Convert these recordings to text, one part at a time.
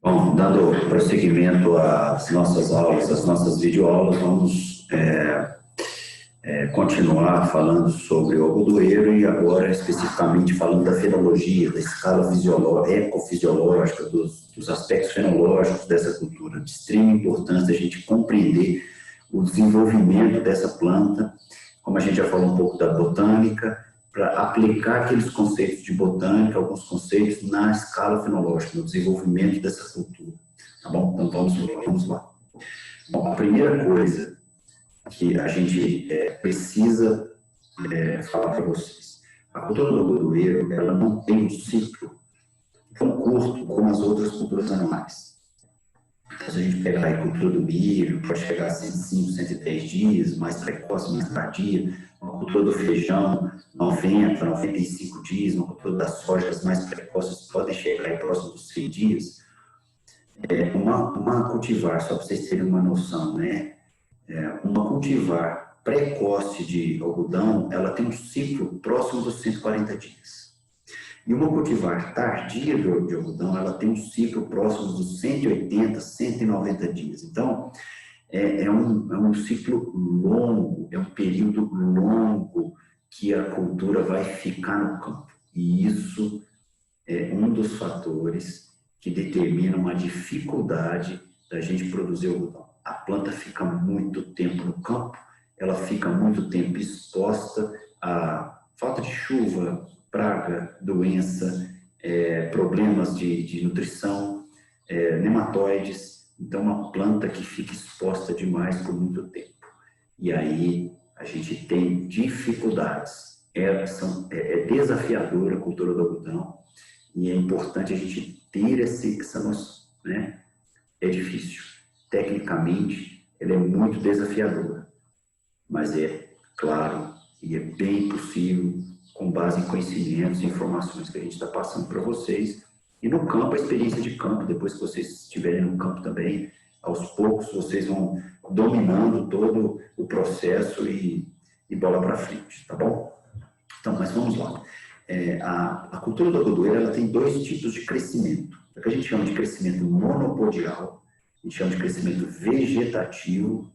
Bom, dando prosseguimento às nossas aulas, às nossas videoaulas, vamos continuar falando sobre o algodoeiro e agora especificamente falando da fenologia, da escala ecofisiológica, dos aspectos fenológicos dessa cultura. De extrema importância a gente compreender o desenvolvimento dessa planta, como a gente já falou um pouco da botânica, para aplicar aqueles conceitos de botânica, alguns conceitos na escala fenológica, no desenvolvimento dessa cultura. Tá bom? Então vamos lá. Bom, a primeira coisa que a gente precisa falar para vocês. A cultura do algodoeiro, ela não tem um ciclo tão curto como as outras culturas anuais. Então, se a gente pegar a cultura do milho, pode chegar a 105, 110 dias, mais precoce, mais tardia. Uma cultura do feijão, 90, 95 dias. Uma cultura das sojas mais precoces podem chegar aí próximo dos 100 dias. Uma cultivar, só para vocês terem uma noção, né? Uma cultivar precoce de algodão, ela tem um ciclo próximo dos 140 dias. E uma cultivar tardia de algodão, ela tem um ciclo próximo dos 180, 190 dias. Então, é um ciclo longo, é um período longo que a cultura vai ficar no campo. E isso é um dos fatores que determinam a dificuldade da gente produzir algodão. A planta fica muito tempo no campo, ela fica muito tempo exposta a falta de chuva, praga, doença, problemas de nutrição, nematóides. Então, uma planta que fica exposta demais por muito tempo. E aí, a gente tem dificuldades. É desafiadora a cultura do algodão e é importante a gente ter essa noção, né? É difícil. Tecnicamente, ela é muito desafiadora. Mas é claro e é bem possível com base em conhecimentos e informações que a gente está passando para vocês. E no campo, a experiência de campo, depois que vocês estiverem no campo também, aos poucos vocês vão dominando todo o processo e bola para frente, tá bom? Então, mas vamos lá. A cultura do algodoeiro, ela tem dois tipos de crescimento. O que a gente chama de crescimento monopodial, a gente chama de crescimento vegetativo,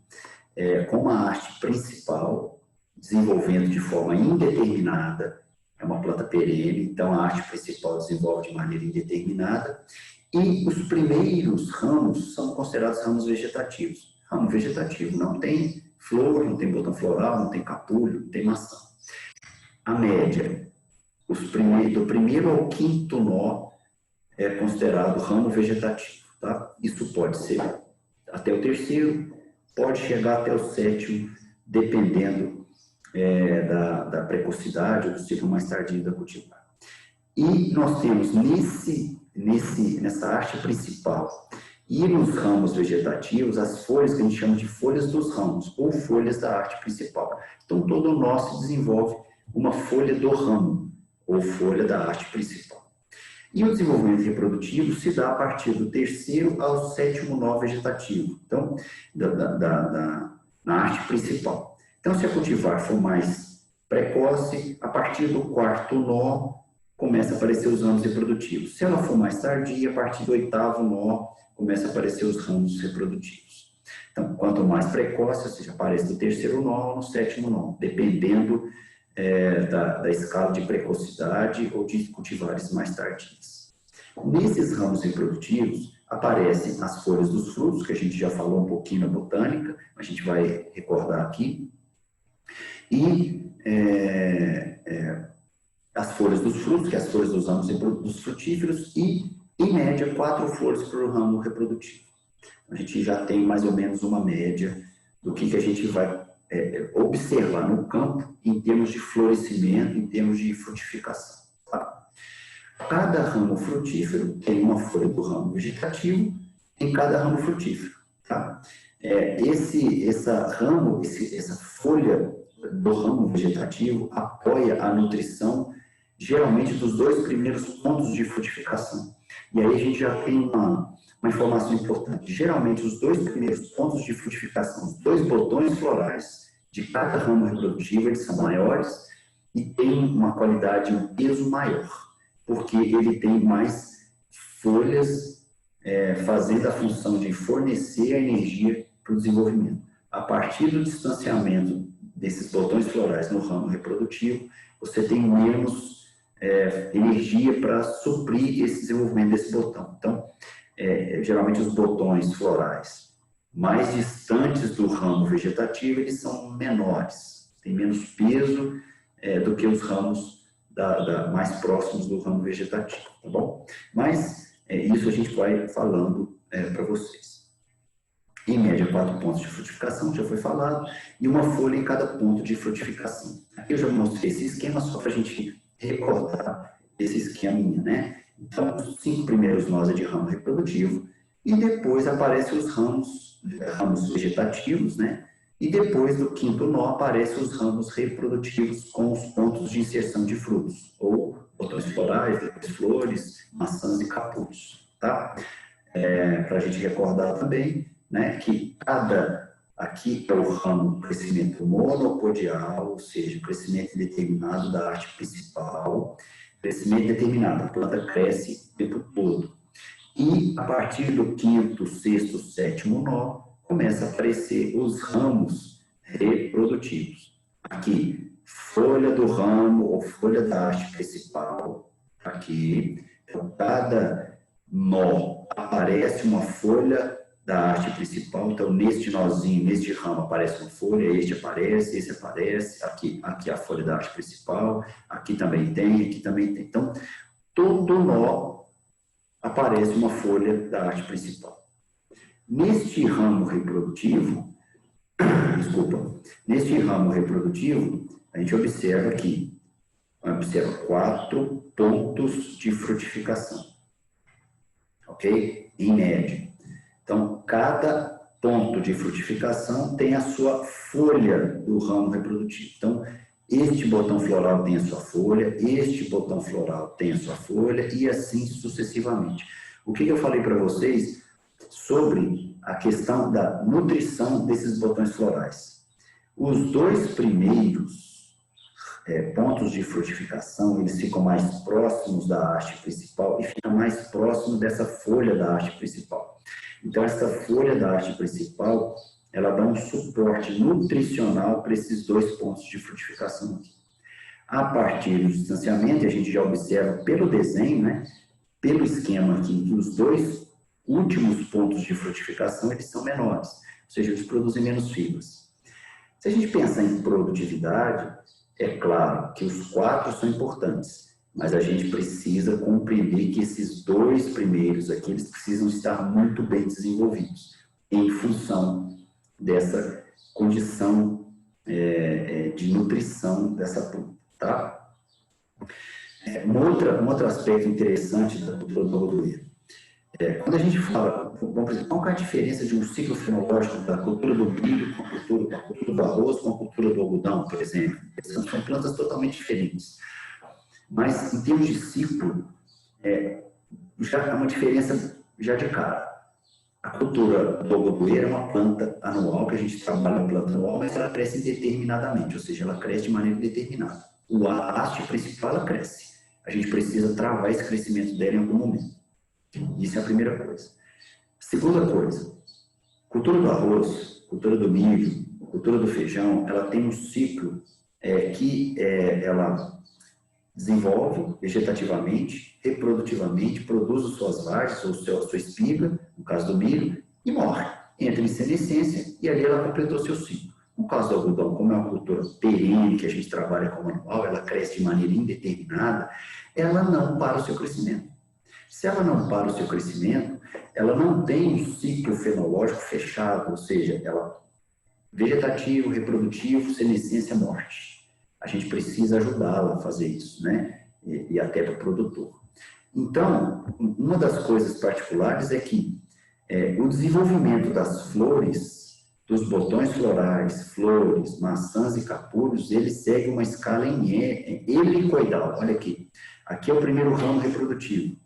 com uma haste principal, desenvolvendo de forma indeterminada, é uma planta perene, então a haste principal desenvolve de maneira indeterminada, e os primeiros ramos são considerados ramos vegetativos. Ramo vegetativo não tem flor, não tem botão floral, não tem capulho, não tem maçã. A média, do primeiro ao quinto nó é considerado ramo vegetativo. Tá? Isso pode ser até o terceiro, pode chegar até o sétimo, dependendo da precocidade ou do ciclo mais tardio da cultivar. E nós temos nessa haste principal e nos ramos vegetativos as folhas que a gente chama de folhas dos ramos ou folhas da haste principal. Então todo nó se desenvolve uma folha do ramo ou folha da haste principal. E o desenvolvimento reprodutivo se dá a partir do terceiro ao sétimo nó vegetativo, então, na haste principal. Então, se a cultivar for mais precoce, a partir do quarto nó, começa a aparecer os ramos reprodutivos. Se ela for mais tardia, a partir do oitavo nó, começa a aparecer os ramos reprodutivos. Então, quanto mais precoce, ou seja, aparece no terceiro nó ou no sétimo nó, dependendo da escala de precocidade ou de cultivares mais tardias. Nesses ramos reprodutivos, aparecem as folhas dos frutos, que a gente já falou um pouquinho na botânica, a gente vai recordar aqui, e as folhas dos frutos, que é as folhas dos ramos dos frutíferos, e, em média, 4 flores por ramo reprodutivo. A gente já tem mais ou menos uma média do que a gente vai observar no campo em termos de florescimento, em termos de frutificação. Tá? Cada ramo frutífero tem uma folha do ramo vegetativo em cada ramo frutífero. Tá? Essa folha do ramo vegetativo apoia a nutrição, geralmente, dos 2 primeiros pontos de frutificação. E aí a gente já tem uma informação importante. Geralmente, os 2 primeiros pontos de frutificação, os 2 botões florais de cada ramo reprodutivo, eles são maiores e têm uma qualidade, um peso maior, porque ele tem mais folhas fazendo a função de fornecer a energia para o desenvolvimento. A partir do distanciamento desses botões florais no ramo reprodutivo, você tem menos energia para suprir esse desenvolvimento desse botão. Então, geralmente os botões florais mais distantes do ramo vegetativo, eles são menores, têm menos peso do que os ramos mais próximos do ramo vegetativo, tá bom? Mas isso a gente vai falando para vocês. Em média, 4 pontos de frutificação, já foi falado, e uma folha em cada ponto de frutificação. Aqui eu já mostrei esse esquema só para a gente recordar esse esqueminha, né? Então, os 5 primeiros nós é de ramo reprodutivo, e depois aparecem os ramos vegetativos, né? E depois do 5º nó aparecem os ramos reprodutivos com os pontos de inserção de frutos, ou botões florais, flores, maçãs e capulhos, tá? Para a gente recordar também, né, que aqui é o ramo crescimento monopodial, ou seja, crescimento determinado da arte principal, crescimento determinado, a planta cresce o tempo todo. E a partir do 5º, 6º, 7º nó, começa a aparecer os ramos reprodutivos. Aqui, folha do ramo ou folha da haste principal. Aqui, então, cada nó aparece uma folha da haste principal. Então, neste nozinho, neste ramo aparece uma folha, este aparece, esse aparece. Aqui a folha da haste principal, aqui também tem, aqui também tem. Então, todo nó aparece uma folha da haste principal. Neste ramo reprodutivo, a gente observa aqui, observa 4 pontos de frutificação, ok? Em média. Então, cada ponto de frutificação tem a sua folha do ramo reprodutivo. Então, este botão floral tem a sua folha, este botão floral tem a sua folha e assim sucessivamente. O que eu falei para vocês sobre a questão da nutrição desses botões florais? Os 2 primeiros pontos de frutificação, eles ficam mais próximos da haste principal e ficam mais próximos dessa folha da haste principal. Então, essa folha da haste principal, ela dá um suporte nutricional para esses 2 pontos de frutificação aqui. A partir do distanciamento, a gente já observa pelo desenho, né, pelo esquema aqui, que os 2 últimos pontos de frutificação, eles são menores, ou seja, eles produzem menos fibras. Se a gente pensar em produtividade, é claro que os 4 são importantes, mas a gente precisa compreender que esses 2 primeiros aqui, eles precisam estar muito bem desenvolvidos, em função dessa condição de nutrição dessa planta, tá? Um outro aspecto interessante da cultura do algodoeiro. Quando a gente fala, por exemplo, qual é a diferença de um ciclo fenológico da cultura do milho com a cultura do arroz com a cultura do algodão, por exemplo? São plantas totalmente diferentes. Mas, em termos de ciclo, já há uma diferença já de cara. A cultura do algodoeiro é uma planta anual, que a gente trabalha na planta anual, mas ela cresce indeterminadamente, ou seja, ela cresce de maneira indeterminada. A haste principal, ela cresce. A gente precisa travar esse crescimento dela em algum momento. Isso é a primeira coisa. Segunda coisa, cultura do arroz, cultura do milho, cultura do feijão, ela tem um ciclo que ela desenvolve vegetativamente, reprodutivamente, produz as suas vagens, ou sua espiga, no caso do milho, e morre. Entra em senescência e ali ela completou seu ciclo. No caso do algodão, como é uma cultura perene, que a gente trabalha como anual, ela cresce de maneira indeterminada, ela não para o seu crescimento. Se ela não para o seu crescimento, ela não tem um ciclo fenológico fechado, ou seja, ela vegetativo, reprodutivo, senescência, morte. A gente precisa ajudá-la a fazer isso, né? E até para o produtor. Então, uma das coisas particulares é que o desenvolvimento das flores, dos botões florais, flores, maçãs e capulhos, ele segue uma escala em helicoidal. Olha aqui. Aqui é o primeiro ramo reprodutivo.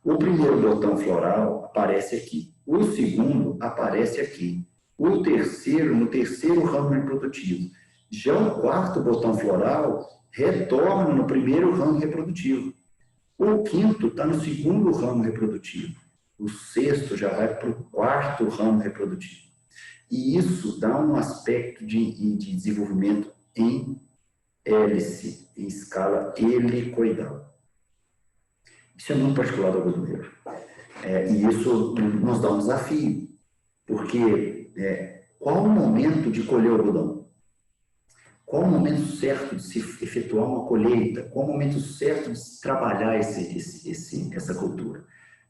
O primeiro botão floral aparece aqui. O segundo aparece aqui. O terceiro, no terceiro ramo reprodutivo. Já o 4º botão floral retorna no primeiro ramo reprodutivo. O 5º está no 2º ramo reprodutivo. o sexto já vai para o quarto ramo reprodutivo. E isso dá um aspecto de desenvolvimento em hélice, em escala helicoidal. Isso é muito particular do algodoeiro. E isso nos dá um desafio, porque qual o momento de colher o algodão? Qual o momento certo de se efetuar uma colheita? Qual o momento certo de se trabalhar essa cultura?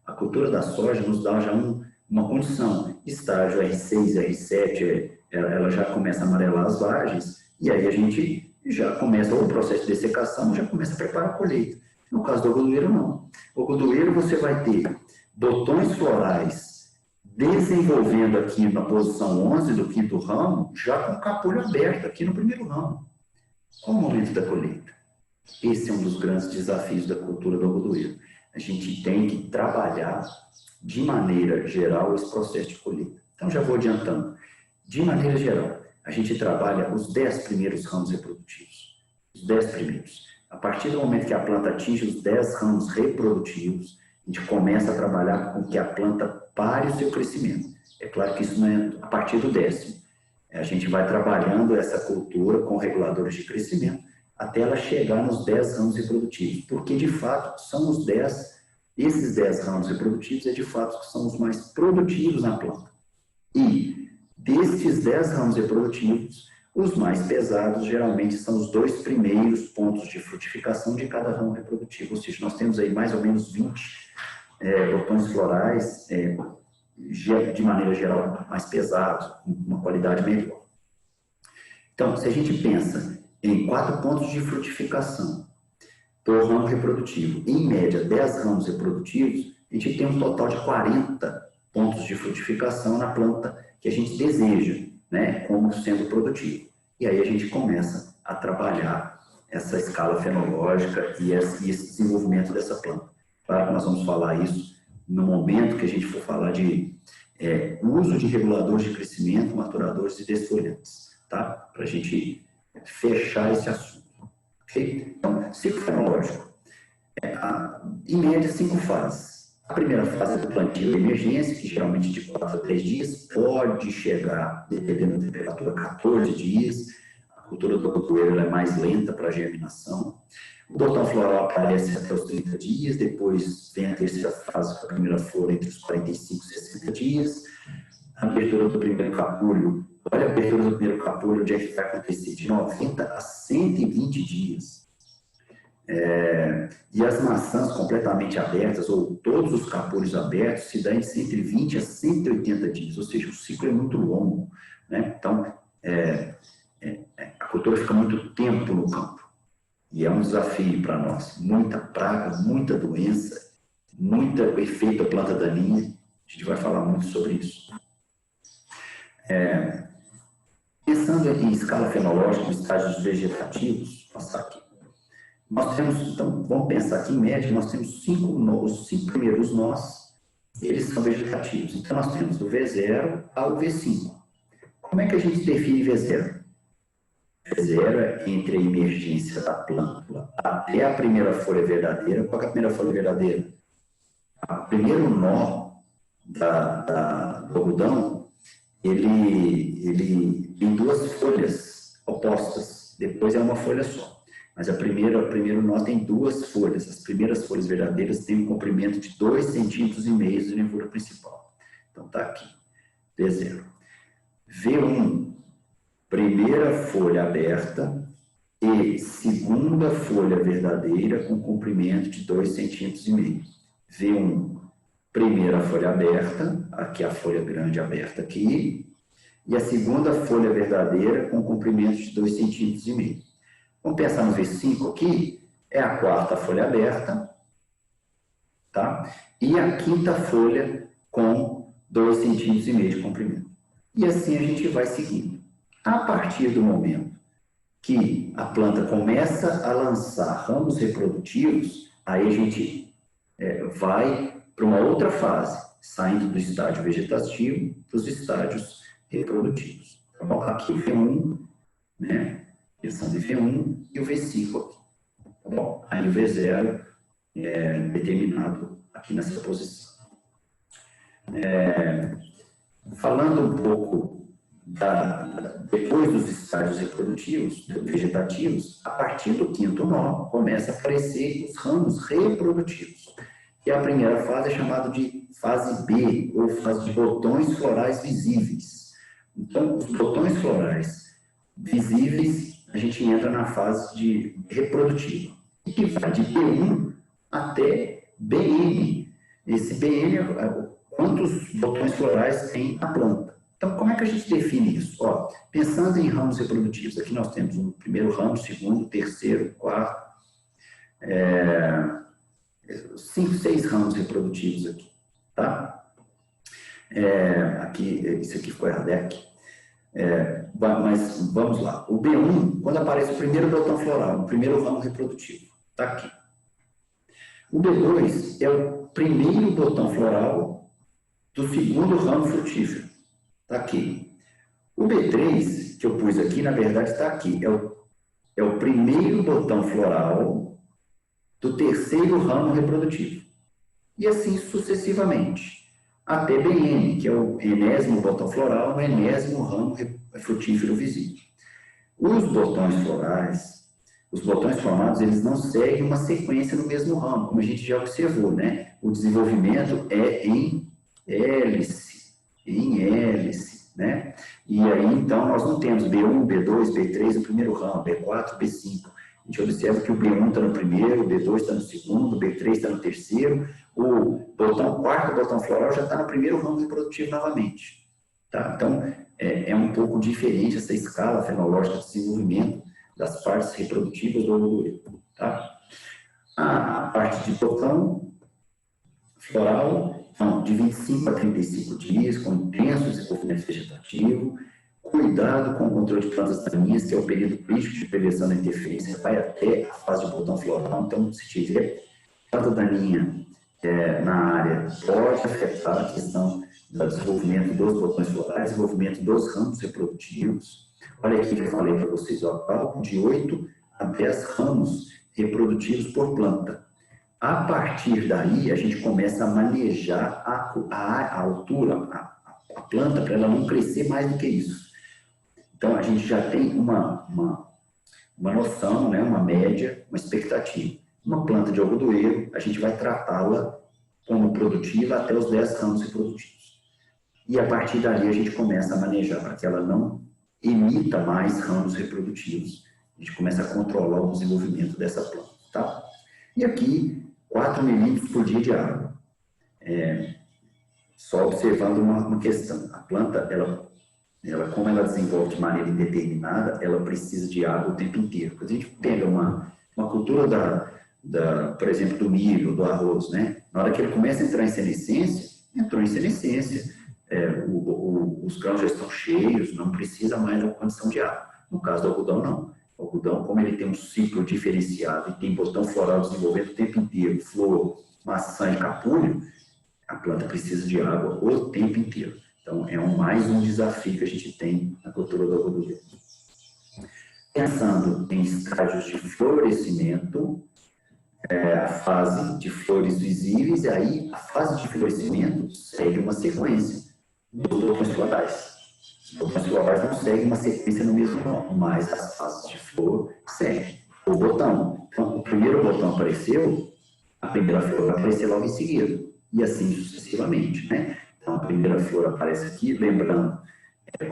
A cultura da soja nos dá já uma condição. Estágio R6, R7, ela já começa a amarelar as vagens, e aí a gente já começa o processo de dessecação, já começa a preparar a colheita. No caso do algodoeiro, não. O algodoeiro você vai ter botões florais desenvolvendo aqui na posição 11 do quinto ramo, já com capulho aberto aqui no primeiro ramo. Qual o momento da colheita? Esse é um dos grandes desafios da cultura do algodoeiro. A gente tem que trabalhar de maneira geral esse processo de colheita. Então, já vou adiantando. De maneira geral, a gente trabalha os 10 primeiros ramos reprodutivos. Os 10 primeiros. A partir do momento que a planta atinge os 10 ramos reprodutivos, a gente começa a trabalhar com que a planta pare o seu crescimento. É claro que isso não é a partir do 10º. A gente vai trabalhando essa cultura com reguladores de crescimento até ela chegar nos 10 ramos reprodutivos. Porque, de fato, são os 10, esses 10 ramos reprodutivos, de fato, que são os mais produtivos na planta. E, destes 10 ramos reprodutivos, os mais pesados geralmente são os 2 primeiros pontos de frutificação de cada ramo reprodutivo. Ou seja, nós temos aí mais ou menos 20 botões florais, de maneira geral, mais pesados, com uma qualidade melhor. Então, se a gente pensa em 4 pontos de frutificação por ramo reprodutivo, em média 10 ramos reprodutivos, a gente tem um total de 40 pontos de frutificação na planta que a gente deseja, né, como sendo produtivo. E aí a gente começa a trabalhar essa escala fenológica e esse desenvolvimento dessa planta. Claro que nós vamos falar isso no momento que a gente for falar de uso de reguladores de crescimento, maturadores e desfolhantes, tá? Para a gente fechar esse assunto. Okay? Então, ciclo fenológico. Em média, 5 fases. A primeira fase é do plantio de emergência, que geralmente de 4 a 3 dias, pode chegar, dependendo da temperatura, 14 dias. A cultura do algodoeiro é mais lenta para a germinação. O botão floral aparece até os 30 dias, depois vem a terceira fase, com a primeira flor entre os 45 e 60 dias. A abertura do primeiro capulho, olha a abertura do primeiro capulho, onde é que vai acontecer? De 90 a 120 dias. E as maçãs completamente abertas, ou todos os capulhos abertos, se dá entre 20 a 180 dias, ou seja, o ciclo é muito longo, né? Então, a cultura fica muito tempo no campo, e é um desafio para nós. Muita praga, muita doença, muito efeito planta daninha, a gente vai falar muito sobre isso. Pensando em escala fenológica, em estágios vegetativos, passar aqui. Nós temos, então, vamos pensar aqui, em média, nós temos os 5 primeiros nós, eles são vegetativos. Então, nós temos do V0 ao V5. Como é que a gente define V0? V0 é entre a emergência da plântula até a primeira folha verdadeira. Qual é a primeira folha verdadeira? O primeiro nó do algodão, ele tem 2 folhas opostas, depois é uma folha só. Mas o primeiro nó tem 2 folhas. As primeiras folhas verdadeiras têm um comprimento de 2,5 cm de nervura principal. Então, está aqui, V0. V1, primeira folha aberta e segunda folha verdadeira com comprimento de 2,5 cm. V1, primeira folha aberta, aqui a folha grande aberta aqui, e a segunda folha verdadeira com comprimento de 2,5 cm. Vamos pensar no V5 aqui, é a 4ª folha aberta, tá? E a 5ª folha com 2,5 cm de comprimento. E assim a gente vai seguindo. A partir do momento que a planta começa a lançar ramos reprodutivos, aí a gente vai para uma outra fase, saindo do estágio vegetativo para os estágios reprodutivos. Então, aqui o V1, né? Pensando em V1 e o V5 aqui. Tá bom? Aí o V0 é determinado aqui nessa posição. Falando um pouco depois dos estágios reprodutivos, vegetativos, a partir do quinto nó, começa a aparecer os ramos reprodutivos. E a primeira fase é chamada de fase B, ou fase de botões florais visíveis. Então, os botões florais visíveis, a gente entra na fase de reprodutiva, que vai de B1 até BN. Esse BN é quantos botões florais tem a planta. Então, como é que a gente define isso? Ó, pensando em ramos reprodutivos, aqui nós temos um primeiro ramo, segundo, terceiro, quarto, 5, 6 ramos reprodutivos aqui, tá? Isso aqui ficou errado, aqui. Mas vamos lá. O B1, quando aparece o primeiro botão floral, o primeiro ramo reprodutivo, tá aqui. O B2 é o primeiro botão floral do segundo ramo frutífero, tá aqui. O B3, que eu pus aqui, na verdade está aqui, é o primeiro botão floral do terceiro ramo reprodutivo. E assim sucessivamente, até BN, que é o enésimo botão floral, no enésimo ramo frutífero visível. Os botões florais, os botões formados, eles não seguem uma sequência no mesmo ramo, como a gente já observou, né? O desenvolvimento é em hélice, né? E aí, então, nós não temos B1, B2, B3, o primeiro ramo, B4, B5. A gente observa que o B1 está no primeiro, o B2 está no segundo, o B3 está no terceiro, o quarto botão floral já está no primeiro ramo reprodutivo novamente. Tá? Então, é um pouco diferente essa escala fenológica de desenvolvimento das partes reprodutivas do ovodoeiro. Tá? A parte de botão floral, então, de 25 a 35 dias, com intenso desenvolvimento vegetativo, cuidado com o controle de plantas daninhas, que é o período crítico de prevenção da interferência, vai até a fase de botão floral. Então, se tiver planta daninha na área, pode afetar a questão do desenvolvimento dos botões florais, desenvolvimento dos ramos reprodutivos. Olha aqui que eu falei para vocês, ó, de 8 a 10 ramos reprodutivos por planta. A partir daí, a gente começa a manejar a altura, a planta, para ela não crescer mais do que isso. Então, a gente já tem uma noção, né, uma média, uma expectativa. Uma planta de algodoeiro, a gente vai tratá-la como produtiva até os 10 ramos reprodutivos. E a partir dali, a gente começa a manejar para que ela não emita mais ramos reprodutivos. A gente começa a controlar o desenvolvimento dessa planta. Tá? E aqui, 4 milímetros por dia de água. Só observando uma questão. A planta, como ela desenvolve de maneira indeterminada, ela precisa de água o tempo inteiro. Quando a gente pega uma cultura por exemplo, do milho, do arroz, né? Na hora que ele começa a entrar em senescência, entrou em senescência, os grãos já estão cheios, não precisa mais da condição de água. No caso do algodão, não. O algodão, como ele tem um ciclo diferenciado e tem botão floral desenvolvendo o tempo inteiro, flor, maçã e capulho, a planta precisa de água o tempo inteiro. Então, mais um desafio que a gente tem na cultura do algodão. Pensando em estágios de florescimento, a fase de flores visíveis, e aí a fase de florescimento segue uma sequência dos botões florais. Os botões florais não seguem uma sequência no mesmo nome, mas as fases de flor seguem. O botão, então, o primeiro botão apareceu, a primeira flor vai aparecer logo em seguida, e assim sucessivamente, né? Então, a primeira flor aparece aqui, lembrando,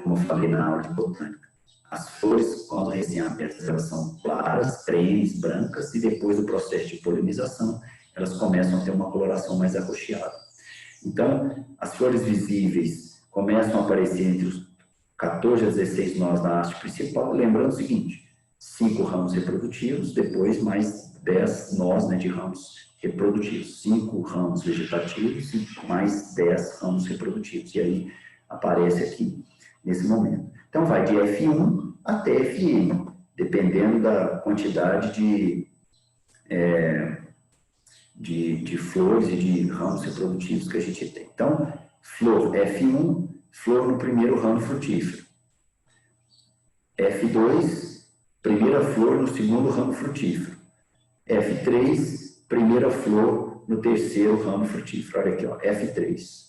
como eu falei na aula de botânica, as flores, quando recém-abertas, elas são claras, cremes, brancas, e depois do processo de polinização, elas começam a ter uma coloração mais arroxeada. Então, as flores visíveis começam a aparecer entre os 14 a 16 nós da haste principal, lembrando o seguinte, 5 ramos reprodutivos, depois mais 10 nós, né, de ramos reprodutivos, 5 ramos vegetativos e mais 10 ramos reprodutivos, e aí aparece aqui nesse momento. Então, vai de F1 até Fn, dependendo da quantidade de flores e de ramos reprodutivos que a gente tem. Então, flor F1, flor no primeiro ramo frutífero. F2, primeira flor no segundo ramo frutífero. F3, primeira flor no terceiro ramo frutífero. Olha aqui, ó, F3.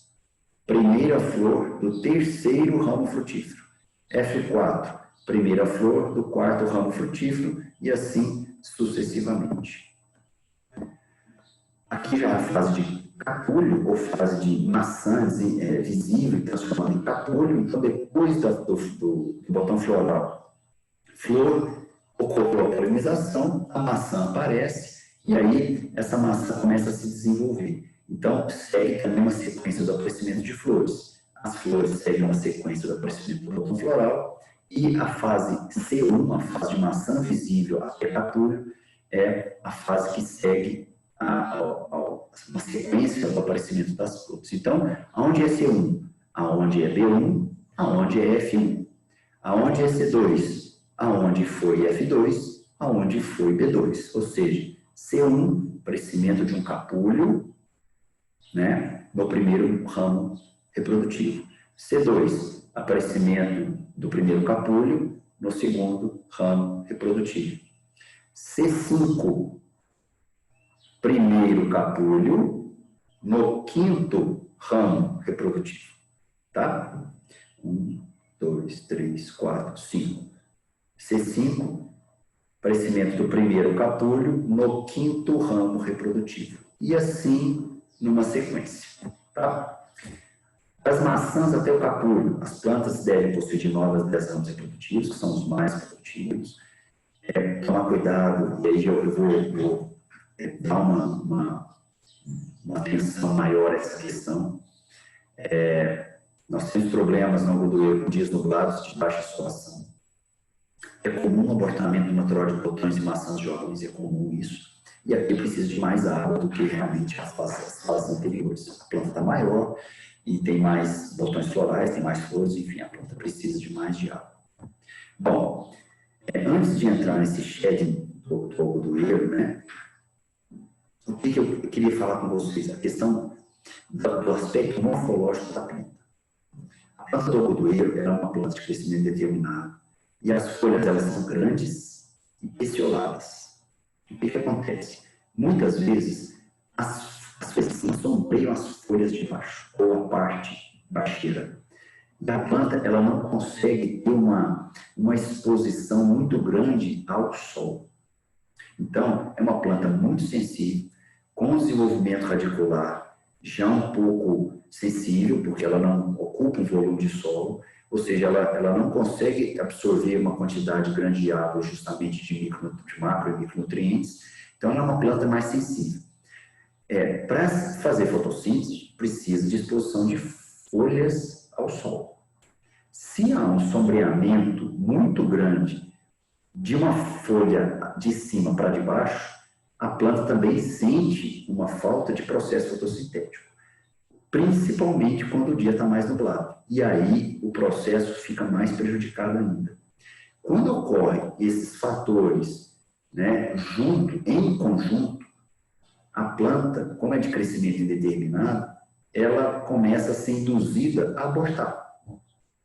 primeira flor do terceiro ramo frutífero. F4, primeira flor do quarto ramo frutífero e assim sucessivamente. Aqui já é a fase de capulho, ou fase de maçã visível, transformando em capulho. Então, depois do botão floral, flor, ocorreu a polinização, a maçã aparece, e aí essa maçã começa a se desenvolver. Então, segue também uma sequência do aparecimento de flores. As flores seguem uma sequência do aparecimento do botão floral, e a fase C1, a fase de maçã visível até capulho, é a fase que segue uma sequência do aparecimento das flores. Então, aonde é C1? Aonde é B1? Aonde é F1? Aonde é C2? Aonde foi F2? Aonde foi B2? Ou seja, C1, aparecimento de um capulho, né, no primeiro ramo reprodutivo. C2, aparecimento do primeiro capulho no segundo ramo reprodutivo. C5, primeiro capulho no quinto ramo reprodutivo, tá? 1, 2, 3, 4, 5. C5, aparecimento do primeiro capulho no quinto ramo reprodutivo. E assim, numa sequência, tá? Das maçãs até o capulho, as plantas devem possuir de 9 a 10 ramos reprodutivos, que são os mais produtivos. Tomar cuidado, e aí eu vou dar uma atenção maior a essa questão. Nós temos problemas no algodoeiro com dias nublados de baixa insolação. É comum o abortamento natural de botões e maçãs jovens, é comum isso. E aqui precisa de mais água do que realmente as fases anteriores. A planta está maior e tem mais botões florais, tem mais flores, enfim, a planta precisa de mais de água. Bom, antes de entrar nesse shedding do algodoeiro, né, o que eu queria falar com vocês? A questão do aspecto morfológico da planta. A planta do algodoeiro é uma planta de crescimento determinado e as folhas delas são grandes e pecioladas. O que acontece? Muitas vezes as folhas sombreiam as folhas de baixo, ou a parte baixeira. E a planta ela não consegue ter uma exposição muito grande ao sol. Então, é uma planta muito sensível, com desenvolvimento radicular já um pouco sensível, porque ela não ocupa um volume de solo, ou seja, ela não consegue absorver uma quantidade grande de água justamente de macro e micronutrientes, então ela é uma planta mais sensível. Para fazer fotossíntese, precisa de exposição de folhas ao sol. Se há um sombreamento muito grande de uma folha de cima para de baixo, a planta também sente uma falta de processo fotossintético, principalmente quando o dia está mais nublado. E aí o processo fica mais prejudicado ainda. Quando ocorrem esses fatores, né, em conjunto, a planta, como é de crescimento indeterminado, ela começa a ser induzida a abortar.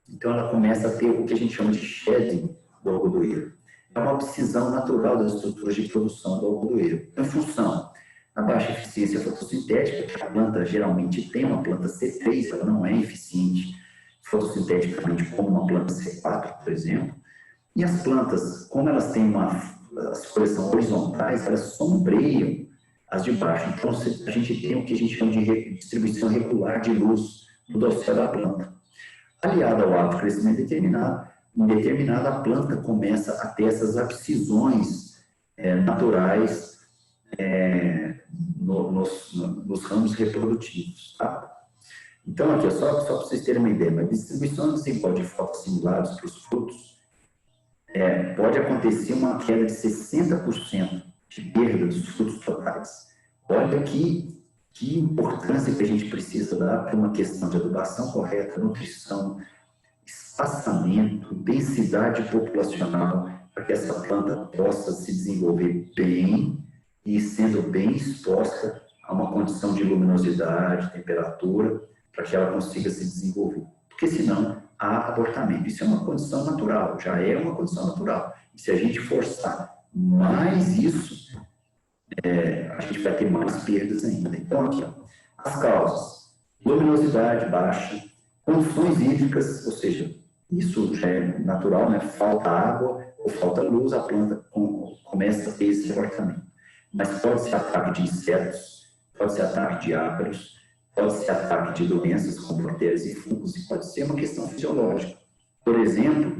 Então ela começa a ter o que a gente chama de shedding do algodoeiro. É uma abscisão natural das estruturas de produção do algodoeiro. Em função da baixa eficiência fotossintética, que a planta geralmente tem, uma planta C3, ela não é eficiente fotossinteticamente como uma planta C4, por exemplo. E as plantas, como elas têm as folhas são horizontais, elas sombreiam as de baixo. Então a gente tem o que a gente chama de distribuição regular de luz no dossel da planta. Aliado ao hábito de crescimento indeterminado, a planta começa a ter essas abscisões naturais nos ramos reprodutivos. Tá? Então, aqui, só para vocês terem uma ideia, a distribuição desigual de fotossingulados para os frutos pode acontecer uma queda de 60% de perda dos frutos totais. Olha que importância que a gente precisa dar para uma questão de adubação correta, nutrição, espaçamento, densidade populacional, para que essa planta possa se desenvolver bem e sendo bem exposta a uma condição de luminosidade, temperatura, para que ela consiga se desenvolver. Porque senão há abortamento. Isso é uma condição natural, já é uma condição natural. E se a gente forçar mais isso, a gente vai ter mais perdas ainda. Então, aqui, ó, as causas. luminosidade baixa, condições hídricas, ou seja, isso já é natural, né? Falta água ou falta luz, a planta começa a ter esse comportamento. Mas pode ser ataque de insetos, pode ser ataque de ácaros, pode ser ataque de doenças como bactérias e fungos, e pode ser uma questão fisiológica. Por exemplo,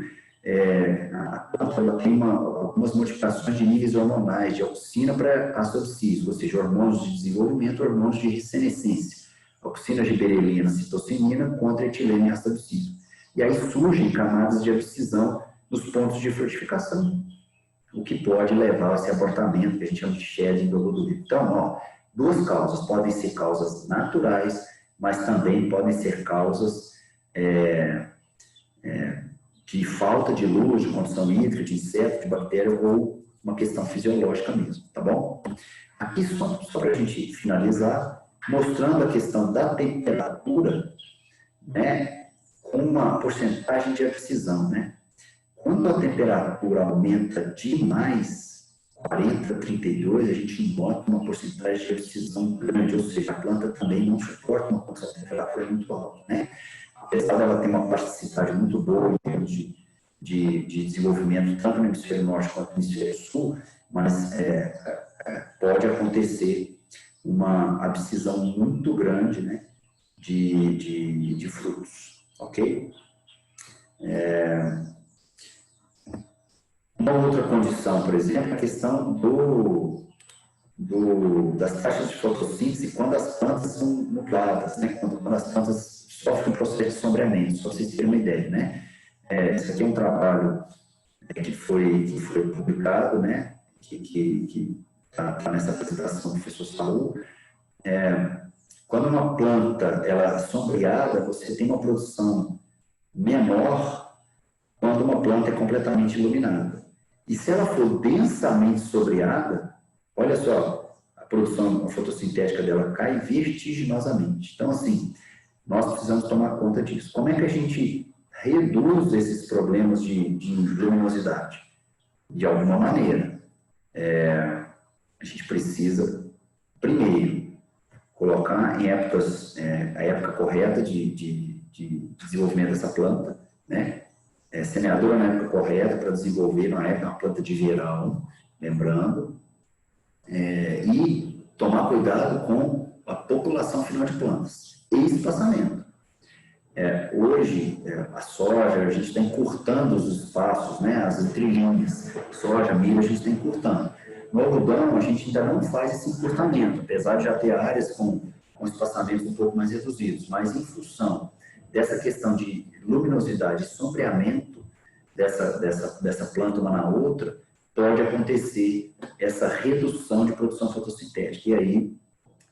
a planta ela tem algumas modificações de níveis hormonais, de auxina para ácido cítrico, ou seja, hormônios de desenvolvimento, hormônios de senescência, auxina, giberelina, citocinina contra etileno e ácido cítrico. E aí surgem camadas de abscisão nos pontos de frutificação, o que pode levar a esse abortamento, que a gente chama de shedding do ovodoído. Então, ó, duas causas, podem ser causas naturais, mas também podem ser causas de falta de luz, de condição hídrica, de inseto, de bactéria, ou uma questão fisiológica mesmo, tá bom? Aqui, só para a gente finalizar, mostrando a questão da temperatura, né, com uma porcentagem de abscisão, né? Quando a temperatura aumenta demais, 40, 32, a gente encontra uma porcentagem de abscisão grande, ou seja, a planta também não suporta uma temperatura muito alta, né? Apesar dela ter uma plasticidade muito boa em termos de desenvolvimento, tanto no hemisfério norte quanto no hemisfério sul, mas pode acontecer uma abscisão muito grande, né, de frutos, ok? Uma outra condição, por exemplo, a questão das taxas de fotossíntese quando as plantas são nubladas, né, quando as plantas sofrem um processo de sombreamento, só vocês terem uma ideia, né? Esse aqui é um trabalho que foi publicado, né, que está nessa apresentação do professor Saul. Quando uma planta ela é sombreada, você tem uma produção menor quando uma planta é completamente iluminada. E se ela for densamente sombreada, olha só, a produção fotossintética dela cai vertiginosamente. Então, assim, nós precisamos tomar conta disso. Como é que a gente reduz esses problemas de luminosidade? De alguma maneira. A gente precisa, primeiro, colocar em épocas, a época correta de desenvolvimento dessa planta, né? Semeadura na época correta para desenvolver uma planta de verão, lembrando, e tomar cuidado com a população final de plantas e espaçamento. Hoje, a soja, a gente está encurtando os espaços, né, as entrelinhas, soja, milho, a gente está encurtando. No algodão, a gente ainda não faz esse encurtamento, apesar de já ter áreas com espaçamentos um pouco mais reduzidos, mas em função dessa questão de luminosidade e sombreamento dessa planta uma na outra, pode acontecer essa redução de produção fotossintética. E aí,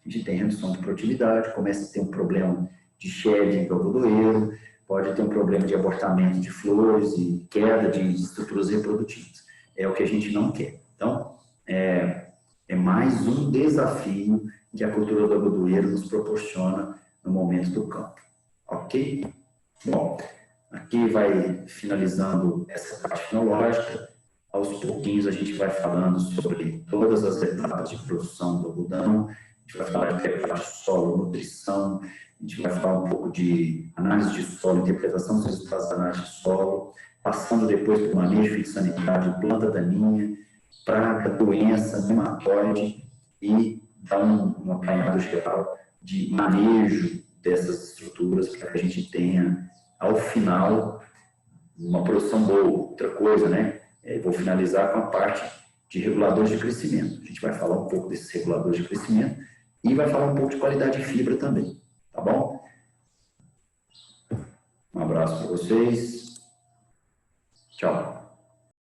a gente tem redução de produtividade, começa a ter um problema de shedding do algodoeiro, pode ter um problema de abortamento de flores e queda de estruturas reprodutivas. É o que a gente não quer. Então, é mais um desafio que a cultura do algodoeiro nos proporciona no momento do campo. Ok? Bom, aqui vai finalizando essa parte fenológica. Aos pouquinhos a gente vai falando sobre todas as etapas de produção do algodão, a gente vai falar de preparo solo, nutrição, a gente vai falar um pouco de análise de solo, interpretação dos resultados da análise de solo, passando depois por manejo fitossanitário, planta daninha, praga, doença, nematóide e dar um apanhado geral de manejo dessas estruturas para que a gente tenha, ao final, uma produção boa. Outra coisa, né? Vou finalizar com a parte de reguladores de crescimento. A gente vai falar um pouco desses reguladores de crescimento e vai falar um pouco de qualidade de fibra também, tá bom? Um abraço para vocês. Tchau.